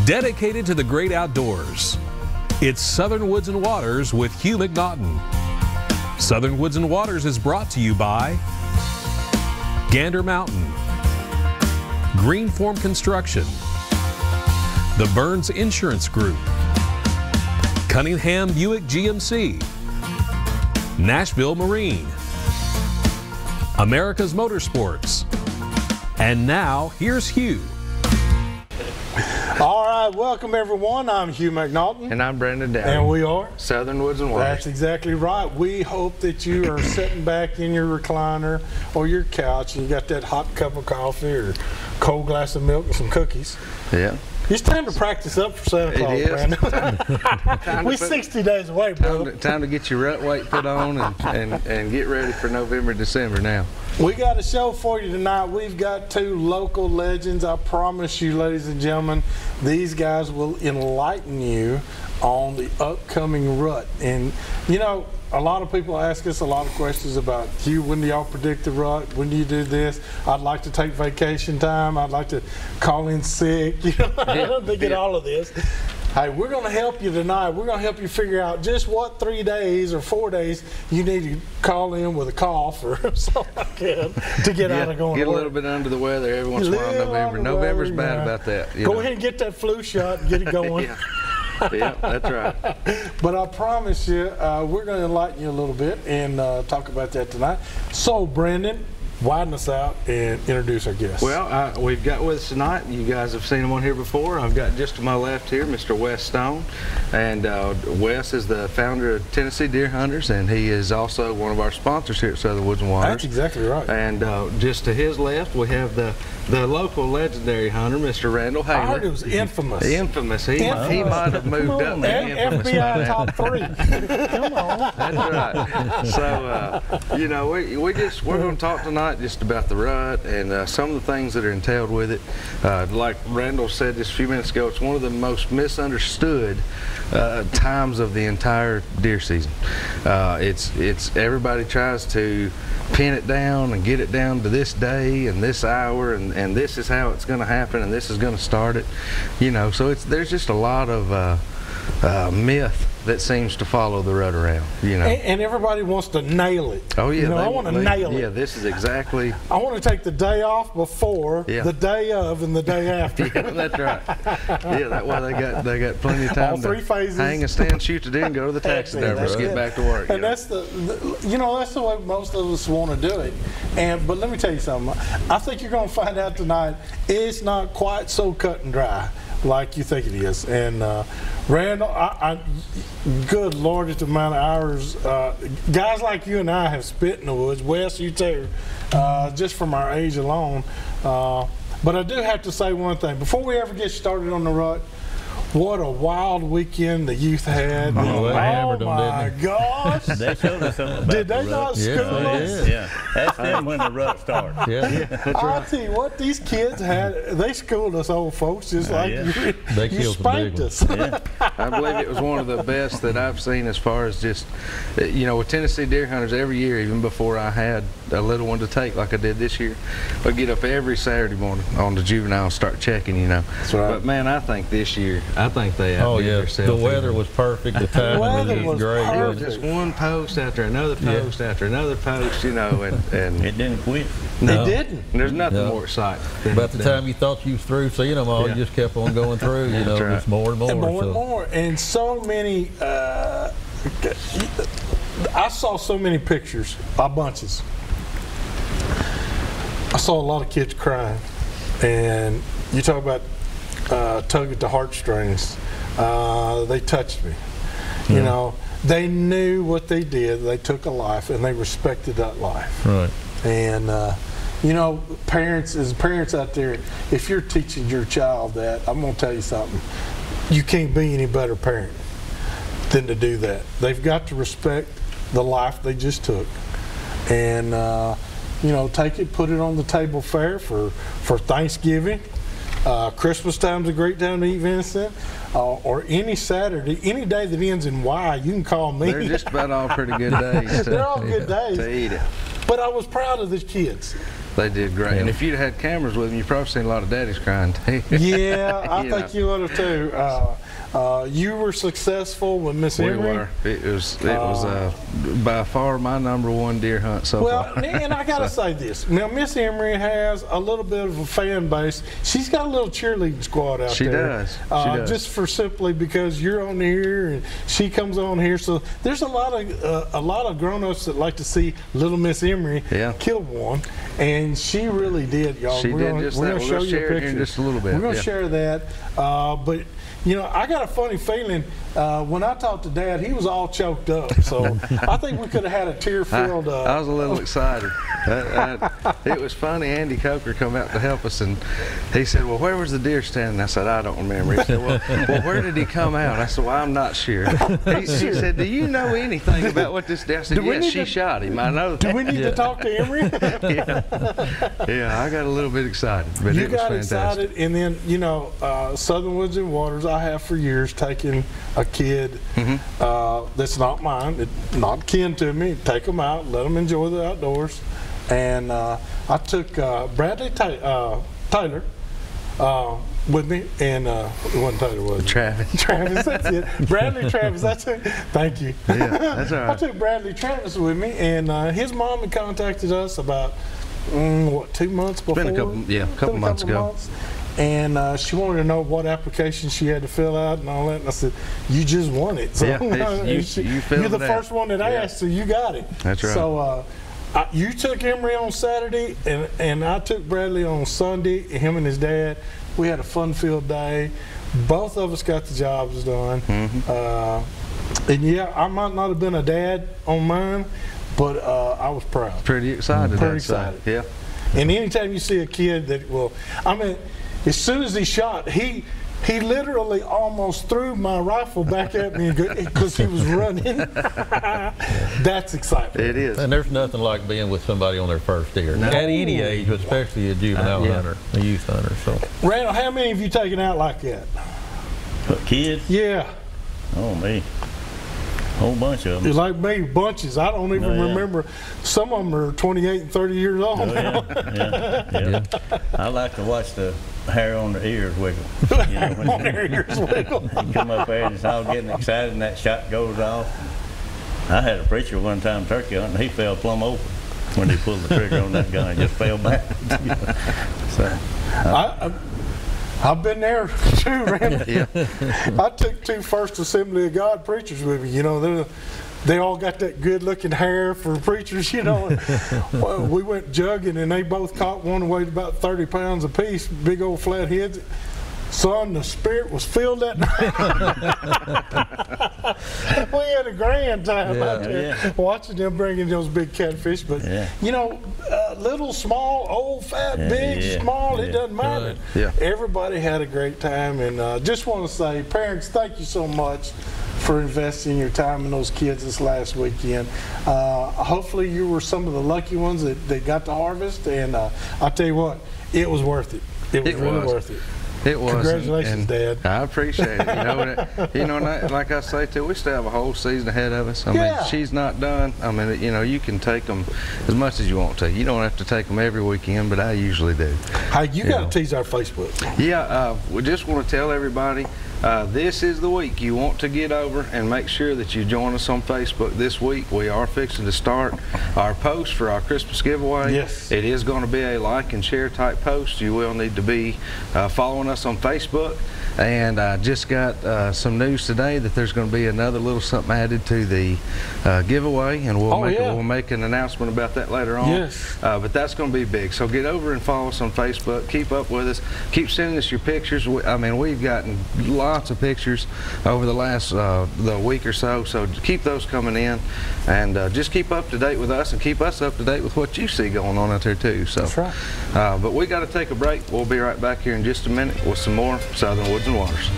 Dedicated to the great outdoors, it's Southern Woods and Waters with Hugh McNaughton. Southern Woods and Waters is brought to you by Gander Mountain, Greenform Construction, the Burns Insurance Group, Cunningham Buick GMC, Nashville Marine, America's Motorsports, and now here's Hugh. All right, welcome everyone. I'm Hugh McNaughton. And I'm Brandon Downey. And we are Southern Woods and Waters. That's exactly right. We hope that you are sitting back in your recliner or your couch and you got that hot cup of coffee or cold glass of milk and some cookies. Yeah. It's time to practice up for Santa Claus, Brandon. We're 60 days away, bro. Time to get your rut weight put on and get ready for November, December now. We got a show for you tonight. We've got two local legends. I promise you, ladies and gentlemen, these guys will enlighten you on the upcoming rut. And, you know, a lot of people ask us a lot of questions about, Hugh, when do y'all predict the rut? When do you do this? I'd like to take vacation time. I'd like to call in sick. You know, they get all of this. Hey, we're going to help you tonight. We're going to help you figure out just what 3 days or 4 days you need to call in with a cough or something like that to get out of going to Get work. a little bit under the weather every once in a while in November. November's bad about that. Go ahead and get that flu shot and get it going. Yeah, that's right. But I promise you, we're going to enlighten you a little bit and talk about that tonight. So, Brandon, widen us out and introduce our guests. Well, we've got with us tonight, you guys have seen him on here before. I've got just to my left here, Mr. Wes Stone. And Wes is the founder of Tennessee Deer Hunters, and he is also one of our sponsors here at Southern Woods and Waters. That's exactly right. And just to his left, we have the local legendary hunter, Mr. Randall Haley. I heard it was infamous. Infamous. He might have moved up to infamous. FBI top 3. Come on. That's right. So, you know, we're going to talk tonight just about the rut and some of the things that are entailed with it. Like Randall said just a few minutes ago, it's one of the most misunderstood times of the entire deer season. It's everybody tries to pin it down and get it down to this day and this hour and this is how it's going to happen and this is going to start it, you know. So there's just a lot of myth that seems to follow the rut around, you know. And everybody wants to nail it. Oh yeah, you know, I want to nail it. Yeah, this is exactly. I want to take the day off before, the day of, and the day after. Yeah, that's right. Yeah, that way they got plenty of time all 3 phases. Hang and stand, shoot the deer, and go to the taxidermist, get back to work. And that's the you know, that's the way most of us want to do it. But let me tell you something. I think you're going to find out tonight it's not quite so cut and dry like you think it is. And Randall, good Lord, it's the amount of hours guys like you and I have spent in the woods. Wes, you too, just from our age alone. But I do have to say one thing before we ever get started on the rut. What a wild weekend the youth had. Oh, they hammered them, my didn't gosh. They showed us something about Did the they rut. not school Yes, us? they did. Yeah. That's them when the rut starts. Yeah. I'll tell you what, these kids had, they schooled us old folks just like you, They you killed some big spanked us. Yeah. I believe it was one of the best that I've seen as far as just, you know, with Tennessee Deer Hunters every year, even before I had a little one to take like I did this year, I get up every Saturday morning on the juvenile and start checking, you know. That's right. But man, I think this year, I think they outdid themselves. The weather was perfect. The timing was great. It was just one post after another post after another post, you know, and It didn't quit. It didn't. there's nothing more exciting. About the time you thought you was through seeing them all, you just kept on going through. You know, right. it's more and more. And more and more. And so many, I saw so many pictures, by bunches. I saw a lot of kids crying. And you talk about tug at the heartstrings. They touched me. You know, they knew what they did. They took a life and they respected that life. Right. And you know, parents out there, if you're teaching your child that, I'm going to tell you something. You can't be any better parent than to do that. They've got to respect the life they just took. And you know, take it, put it on the table fair for Thanksgiving. Christmas time's a great time to eat venison. Or any Saturday, any day that ends in Y, you can call me. They're just about all pretty good days. They're all good days. To eat it. But I was proud of the kids. They did great. Yeah. And if you'd had cameras with them, you've probably seen a lot of daddies crying too. Yeah, I think you would have too. You were successful with Miss Emery. We were. It was by far my #1 deer hunt so Well, far. and I got to say this. Now, Miss Emery has a little bit of a fan base. She's got a little cheerleading squad out She there. does. She does. Just for simply because you're on here and she comes on here. So there's a lot of grown-ups that like to see little Miss Emery kill one, and she really did, y'all. She did just that. We're going to show you a share it here picture in just a little bit. We're going to share that, but. You know, I got a funny feeling when I talked to Dad, he was all choked up. So I think we could have had a tear-filled. I was a little excited. It was funny. Andy Coker come out to help us, and he said, "Well, where was the deer standing?" I said, "I don't remember." He said, "Well, where did he come out?" I said, "Well, I'm not sure." He said, "Do you know anything about what this deer?" I said, "Yes, she shot him. I know that." Do we need to talk to Emery? Yeah, I got a little bit excited, but You it was got fantastic. excited, and then you know, Southern Woods and Waters. I have for years taken a kid that's not mine, not kin to me. Take them out, let them enjoy the outdoors, and I took Bradley Taylor with me, and it wasn't Taylor, was it? Travis. Travis, that's it. Bradley Travis, that's it. Thank you. Yeah, that's all right. I took Bradley Travis with me, and his mom had contacted us about 2 months before. Been a couple months ago. And she wanted to know what application she had to fill out and all that. And I said, "You just won it. So, Yeah, you filled you're the it out. first one that asked, so you got it." That's right. So you took Emery on Saturday, and I took Bradley on Sunday. Him and his dad. We had a fun-filled day. Both of us got the jobs done. And yeah, I might not have been a dad on mine, but I was proud. Pretty excited. Pretty I'd say. excited. Yeah. And anytime you see a kid that will, I mean, as soon as he shot, he literally almost threw my rifle back at me because he was running. That's exciting. It is. And there's nothing like being with somebody on their first deer. At any age, but especially a juvenile hunter, a youth hunter. So, Randall, how many have you taken out like that? What, kids? Yeah. Oh, me. Whole bunch of them. It's like me, bunches. I don't even remember. Some of them are 28 and 30 years old now. Yeah. I like to watch the hair on their ears wiggle. You know, when On their ears wiggle. you come up there and it's all getting excited and that shot goes off. I had a preacher one time turkey hunting, he fell plumb over when he pulled the trigger on that gun and just fell back. So, I've been there too, Randall. I took 2 First Assembly of God preachers with me. You know, they all got that good-looking hair for preachers. You know, well, we went jugging, and they both caught one weighed about 30 pounds apiece, big old flat heads. Son, the spirit was filled that night. We had a grand time out there watching them bringing those big catfish. But, you know, little, small, old, fat, big, small, it doesn't matter. Everybody had a great time. And just want to say, parents, thank you so much for investing your time in those kids this last weekend. Hopefully you were some of the lucky ones that got to harvest. And I'll tell you what, it was worth it. It was really worth it. It was. Congratulations, Dad. I appreciate it. You know, and like I say too, we still have a whole season ahead of us. I mean, she's not done. I mean, you know, you can take them as much as you want to. You don't have to take them every weekend, but I usually do. Hey, you got to tease our Facebook. Yeah, we just want to tell everybody. This is the week you want to get over and make sure that you join us on Facebook this week. We are fixing to start our post for our Christmas giveaway. Yes. It is going to be a like and share type post. You will need to be following us on Facebook. And I just got some news today that there's going to be another little something added to the giveaway, and we'll make an announcement about that later on. Yes. But that's going to be big. So get over and follow us on Facebook. Keep up with us. Keep sending us your pictures. I mean, we've gotten lots of pictures over the last the week or so. So keep those coming in, and just keep up to date with us, and keep us up to date with what you see going on out there too. So that's right. But we got to take a break. We'll be right back here in just a minute with some more Southern Woods and Waters.